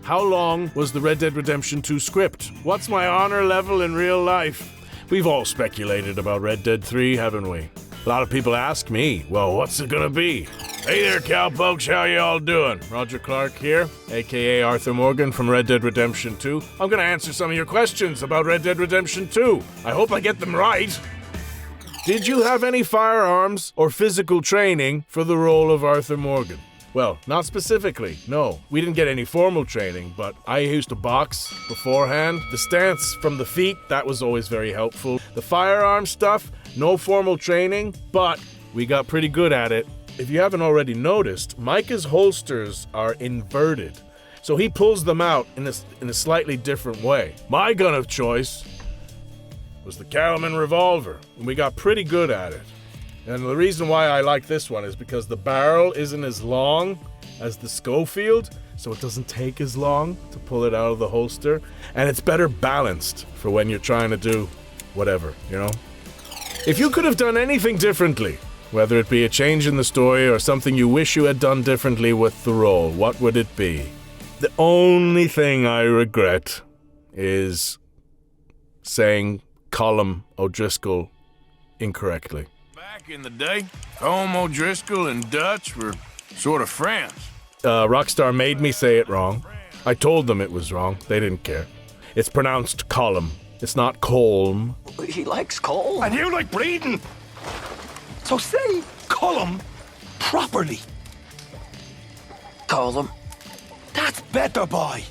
How long was the Red Dead Redemption 2 script? What's my honor level in real life? We've all speculated about Red Dead 3, haven't we? A lot of people ask me, well, what's it gonna be? Hey there, cowpokes, how y'all doing? Roger Clark here, aka Arthur Morgan from Red Dead Redemption 2. I'm gonna answer some of your questions about Red Dead Redemption 2. I hope I get them right. Did you have any firearms or physical training for the role of Arthur Morgan? Well, not specifically, no. We didn't get any formal training, but I used to box beforehand. The stance from the feet, that was always very helpful. The firearm stuff, no formal training, but we got pretty good at it. If you haven't already noticed, Micah's holsters are inverted, so he pulls them out in a slightly different way. My gun of choice was the Cattleman revolver, and we got pretty good at it. And the reason why I like this one is because the barrel isn't as long as the Schofield, so it doesn't take as long to pull it out of the holster, and it's better balanced for when you're trying to do whatever, you know? If you could have done anything differently, whether it be a change in the story or something you wish you had done differently with the role, what would it be? The only thing I regret is saying Colm O'Driscoll incorrectly. Back in the day, Colm O'Driscoll and Dutch were sort of friends. Rockstar made me say it wrong. I told them it was wrong. They didn't care. It's pronounced Colm. It's not Colm. He likes coal. And you like bleeding. So say Colm properly. Colm. That's better, boy.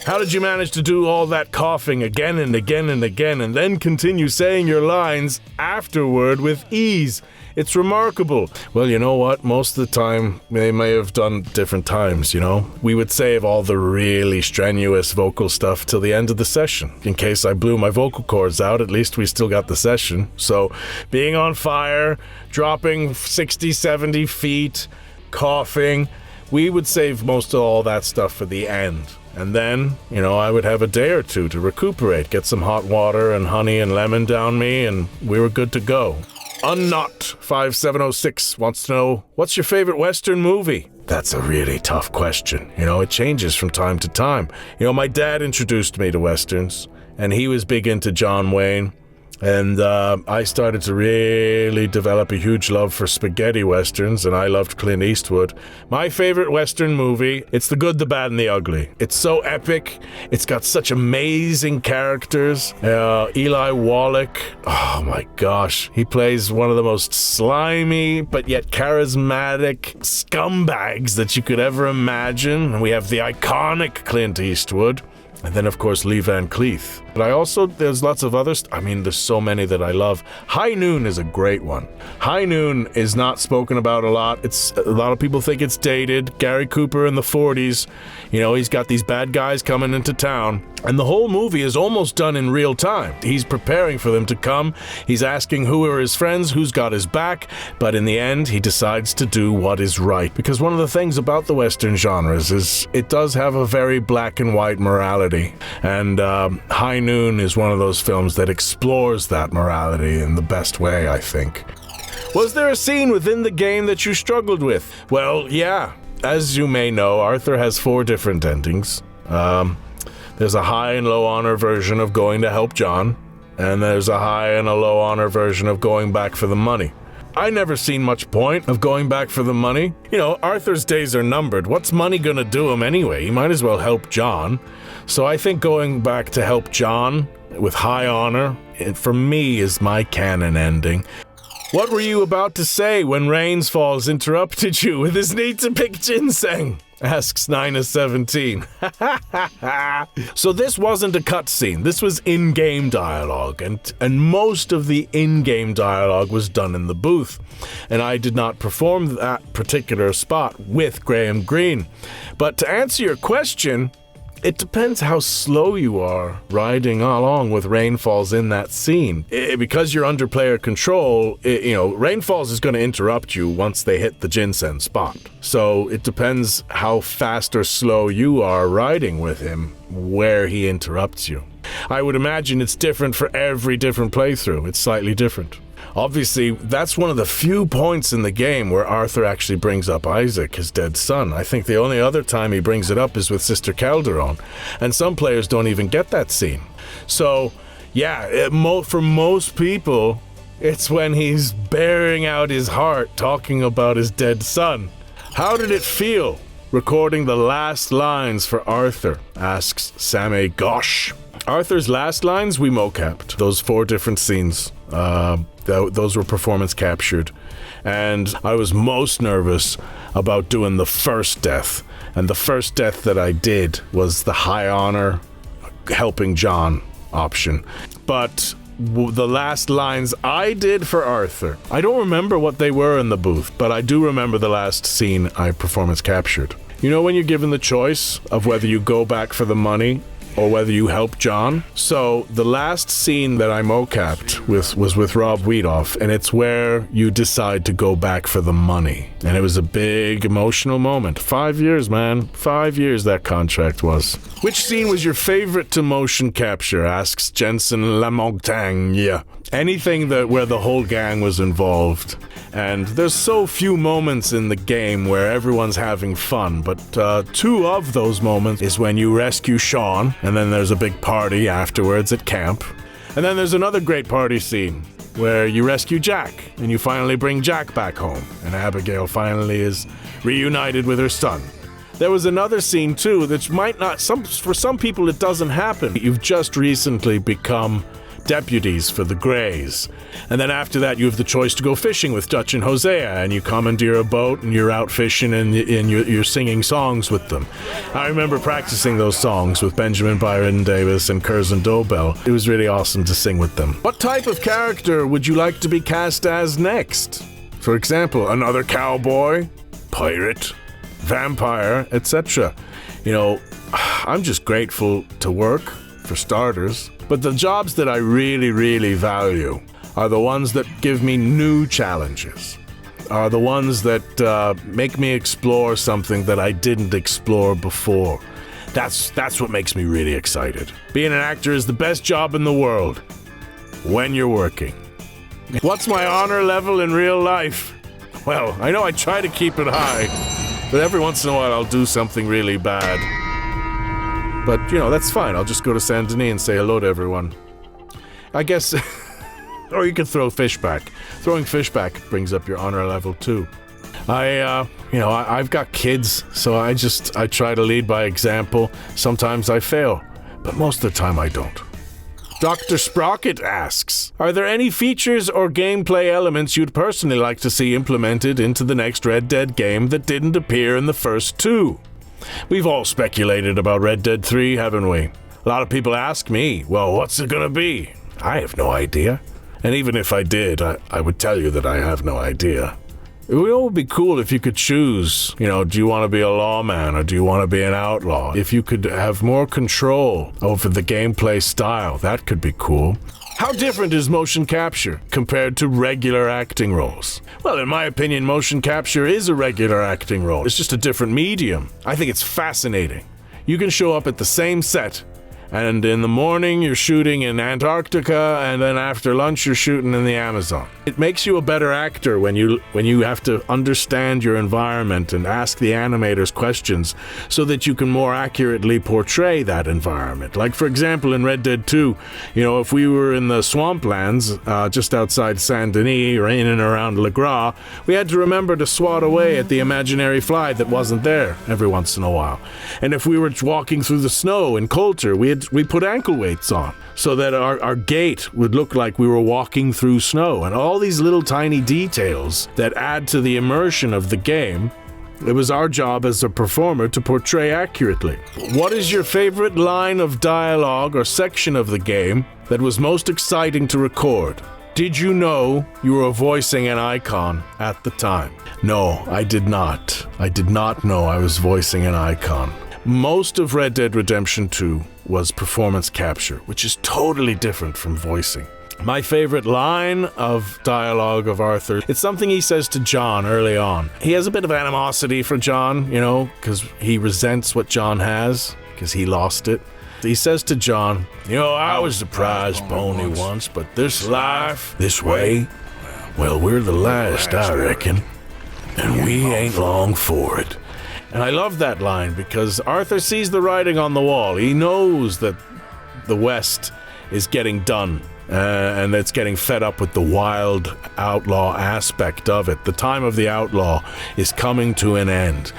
How did you manage to do all that coughing again and again and again and then continue saying your lines afterward with ease? It's remarkable. Well, you know what? Most of the time, they may have done different times, you know? We would save all the really strenuous vocal stuff till the end of the session. In case I blew my vocal cords out, at least we still got the session. So, being on fire, dropping 60, 70 feet, coughing, we would save most of all that stuff for the end. And then, you know, I would have a day or two to recuperate, get some hot water and honey and lemon down me, and we were good to go. Unknot5706 wants to know, what's your favorite Western movie? That's a really tough question. You know, it changes from time to time. You know, my dad introduced me to Westerns, and he was big into John Wayne. And I started to really develop a huge love for spaghetti westerns, and I loved Clint Eastwood. My favorite Western movie, it's The Good, the Bad, and the Ugly. It's so epic. It's got such amazing characters. Eli Wallach, oh my gosh. He plays one of the most slimy but yet charismatic scumbags that you could ever imagine. And we have the iconic Clint Eastwood. And then, of course, Lee Van Cleef. But there's lots of others. I mean, there's so many that I love. High Noon is a great one. High Noon is not spoken about a lot. A lot of people think it's dated. Gary Cooper in the 40s. You know, he's got these bad guys coming into town. And the whole movie is almost done in real time. He's preparing for them to come. He's asking who are his friends, who's got his back. But in the end, he decides to do what is right. Because one of the things about the Western genres is it does have a very black and white morality. And High Noon is one of those films that explores that morality in the best way, I think. Was there a scene within the game that you struggled with? Well, yeah. As you may know, Arthur has 4 different endings. There's a high and low honor version of going to help John, and there's a high and a low honor version of going back for the money. I never seen much point of going back for the money. You know, Arthur's days are numbered. What's money gonna do him anyway? He might as well help John. So I think going back to help John with high honor, for me, is my canon ending. What were you about to say when Rains Falls interrupted you with his need to pick ginseng? Asks Nina17. So this wasn't a cutscene. This was in-game dialogue, and most of the in-game dialogue was done in the booth. And I did not perform that particular spot with Graham Greene. But to answer your question, it depends how slow you are riding along with Rainfalls in that scene. Because you're under player control, Rainfalls is going to interrupt you once they hit the ginseng spot. So it depends how fast or slow you are riding with him, where he interrupts you. I would imagine it's different for every different playthrough. It's slightly different. Obviously, that's one of the few points in the game where Arthur actually brings up Isaac, his dead son. I think the only other time he brings it up is with Sister Calderon, and some players don't even get that scene. So, yeah, for most people, it's when he's bearing out his heart talking about his dead son. How did it feel recording the last lines for Arthur, asks Sammy Gosh. Arthur's last lines we mocapped, those 4 different scenes. Those were performance captured. And I was most nervous about doing the first death. And the first death that I did was the high honor helping John option. But the last lines I did for Arthur, I don't remember what they were in the booth, but I do remember the last scene I performance captured. You know when you're given the choice of whether you go back for the money or whether you help John? So the last scene that I mocapped was with Rob Wiedoff, and it's where you decide to go back for the money. And it was a big emotional moment. 5 years, man. 5 years that contract was. Which scene was your favorite to motion capture, asks Jensen Lamontagne. Anything where the whole gang was involved. And there's so few moments in the game where everyone's having fun, but 2 of those moments is when you rescue Sean, and then there's a big party afterwards at camp. And then there's another great party scene where you rescue Jack, and you finally bring Jack back home, and Abigail finally is reunited with her son. There was another scene too that might not, for some people it doesn't happen. You've just recently become deputies for the Greys. And then after that, you have the choice to go fishing with Dutch and Hosea, and you commandeer a boat, and you're out fishing, and you're singing songs with them. I remember practicing those songs with Benjamin Byron Davis and Curzon Dobell. It was really awesome to sing with them. What type of character would you like to be cast as next? For example, another cowboy, pirate, vampire, etc. You know, I'm just grateful to work, for starters. But the jobs that I really, really value are the ones that give me new challenges, are the ones that make me explore something that I didn't explore before. That's what makes me really excited. Being an actor is the best job in the world when you're working. What's my honor level in real life? Well, I know I try to keep it high, but every once in a while I'll do something really bad. But, you know, that's fine. I'll just go to Saint Denis and say hello to everyone. I guess, or you can throw fish back. Throwing fish back brings up your honor level too. I've got kids, so I try to lead by example. Sometimes I fail, but most of the time I don't. Dr. Sprocket asks, are there any features or gameplay elements you'd personally like to see implemented into the next Red Dead game that didn't appear in the first 2? We've all speculated about Red Dead 3, haven't we? A lot of people ask me, well, what's it gonna be? I have no idea. And even if I did, I would tell you that I have no idea. It would be cool if you could choose, do you want to be a lawman or do you want to be an outlaw? If you could have more control over the gameplay style, that could be cool. How different is motion capture compared to regular acting roles? Well, in my opinion, motion capture is a regular acting role. It's just a different medium. I think it's fascinating. You can show up at the same set, and in the morning you're shooting in Antarctica, and then after lunch you're shooting in the Amazon. It makes you a better actor when you have to understand your environment and ask the animators questions so that you can more accurately portray that environment. Like, for example, in Red Dead 2, if we were in the swamplands just outside Saint Denis or in and around Le Gras, we had to remember to swat away at the imaginary fly that wasn't there every once in a while. And if we were walking through the snow in Coulter, we put ankle weights on so that our gait would look like we were walking through snow. And all these little tiny details that add to the immersion of the game, it was our job as a performer to portray accurately. What is your favorite line of dialogue or section of the game that was most exciting to record? Did you know you were voicing an icon at the time? No, I did not. I did not know I was voicing an icon. Most of Red Dead Redemption 2 was performance capture, which is totally different from voicing. My favorite line of dialogue of Arthur, it's something he says to John early on. He has a bit of animosity for John, because he resents what John has, because he lost it. He says to John, I was the prize pony once, but this life, this way, Well, we're the last, I reckon. And we ain't long for it. And I love that line because Arthur sees the writing on the wall. He knows that the West is getting done. And it's getting fed up with the wild outlaw aspect of it. The time of the outlaw is coming to an end.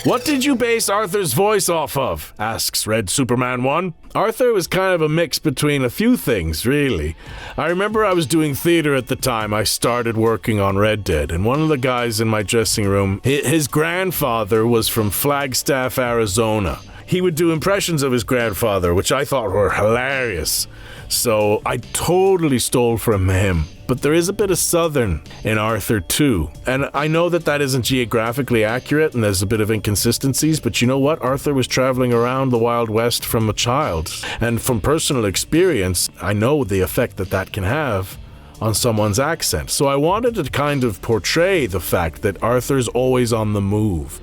What did you base Arthur's voice off of? Asks Red Superman 1. Arthur was kind of a mix between a few things, really. I remember I was doing theater at the time I started working on Red Dead, and one of the guys in my dressing room, his grandfather was from Flagstaff, Arizona. He would do impressions of his grandfather, which I thought were hilarious. So I totally stole from him. But there is a bit of Southern in Arthur too. And I know that that isn't geographically accurate and there's a bit of inconsistencies, but you know what? Arthur was traveling around the Wild West from a child. And from personal experience, I know the effect that that can have on someone's accent. So I wanted to kind of portray the fact that Arthur's always on the move.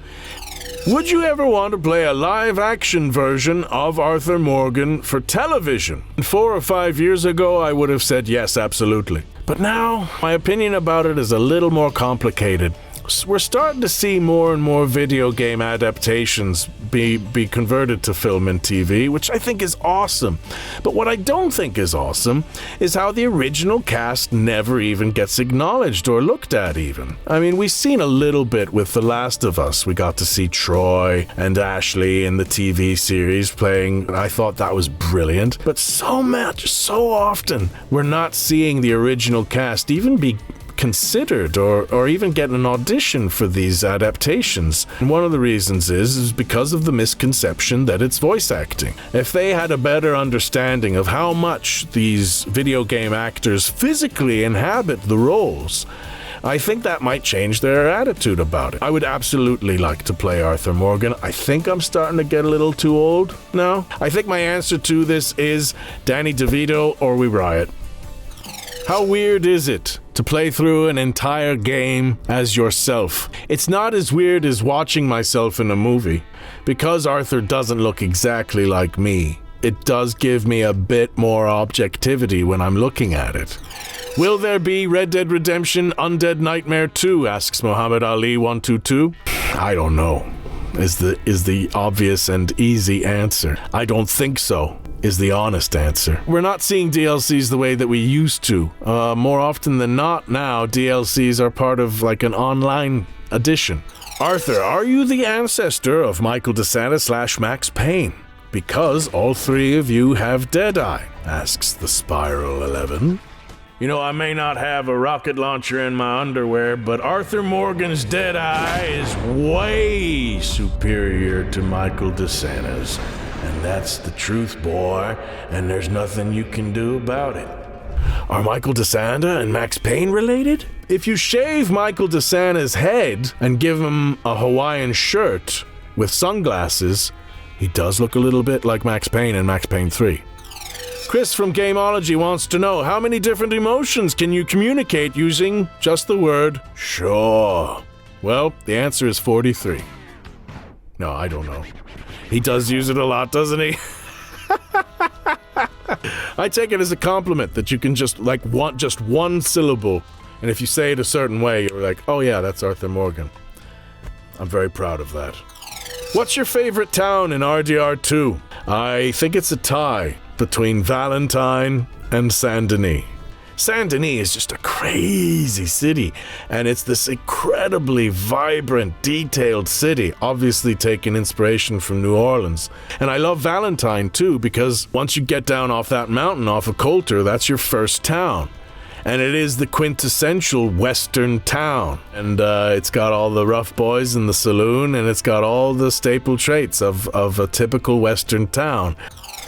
Would you ever want to play a live-action version of Arthur Morgan for television? 4 or 5 years ago, I would have said yes, absolutely. But now, my opinion about it is a little more complicated. We're starting to see more and more video game adaptations be converted to film and TV, which I think is awesome. But what I don't think is awesome is how the original cast never even gets acknowledged or looked at even. I mean, we've seen a little bit with The Last of Us. We got to see Troy and Ashley in the TV series playing. I thought that was brilliant. But so often, we're not seeing the original cast even be considered or even get an audition for these adaptations. And one of the reasons is because of the misconception that it's voice acting. If they had a better understanding of how much these video game actors physically inhabit the roles, I think that might change their attitude about it. I would absolutely like to play Arthur Morgan. I think I'm starting to get a little too old now. I think my answer to this is Danny DeVito or we riot. How weird is it to play through an entire game as yourself? It's not as weird as watching myself in a movie. Because Arthur doesn't look exactly like me, it does give me a bit more objectivity when I'm looking at it. Will there be Red Dead Redemption Undead Nightmare 2? Asks Muhammad Ali 122. I don't know, is the obvious and easy answer. I don't think so, is the honest answer. We're not seeing DLCs the way that we used to. More often than not now, DLCs are part of like an online edition. Arthur, are you the ancestor of Michael DeSanta / Max Payne? Because all three of you have Deadeye, asks the Spiral 11. You know, I may not have a rocket launcher in my underwear, but Arthur Morgan's Deadeye is way superior to Michael DeSanta's. And that's the truth, boy, and there's nothing you can do about it. Are Michael DeSanta and Max Payne related? If you shave Michael DeSanta's head and give him a Hawaiian shirt with sunglasses, he does look a little bit like Max Payne in Max Payne 3. Chris from Gamology wants to know, how many different emotions can you communicate using just the word sure? Well, the answer is 43. No, I don't know. He does use it a lot, doesn't he? I take it as a compliment that you can just want just one syllable, and if you say it a certain way, you're like, oh yeah, that's Arthur Morgan. I'm very proud of that. What's your favorite town in RDR2? I think it's a tie between Valentine and Saint Denis. Saint Denis is just a crazy city, and it's this incredibly vibrant, detailed city, obviously taking inspiration from New Orleans. And I love Valentine too, because once you get down off that mountain off of Coulter, that's your first town. And it is the quintessential Western town. And it's got all the rough boys in the saloon, and it's got all the staple traits of a typical Western town.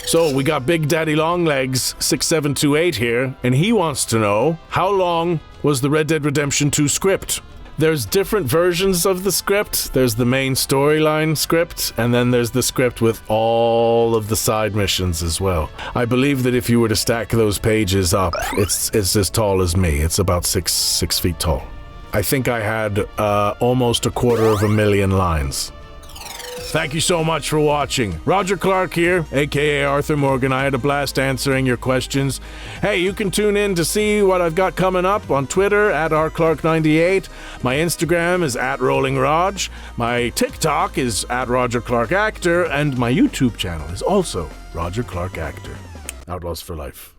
So we got Big Daddy Longlegs 6728 here, and he wants to know, how long was the Red Dead Redemption 2 script? There's different versions of the script. There's the main storyline script, and then there's the script with all of the side missions as well. I believe that if you were to stack those pages up, it's as tall as me. It's about six feet tall. I think I had almost 250,000 lines. Thank you so much for watching. Roger Clark here, aka Arthur Morgan. I had a blast answering your questions. Hey, you can tune in to see what I've got coming up on Twitter at rclark98. My Instagram is at rollingrog. My TikTok is at Roger Clark Actor, and my YouTube channel is also Roger Clark Actor. Outlaws for life.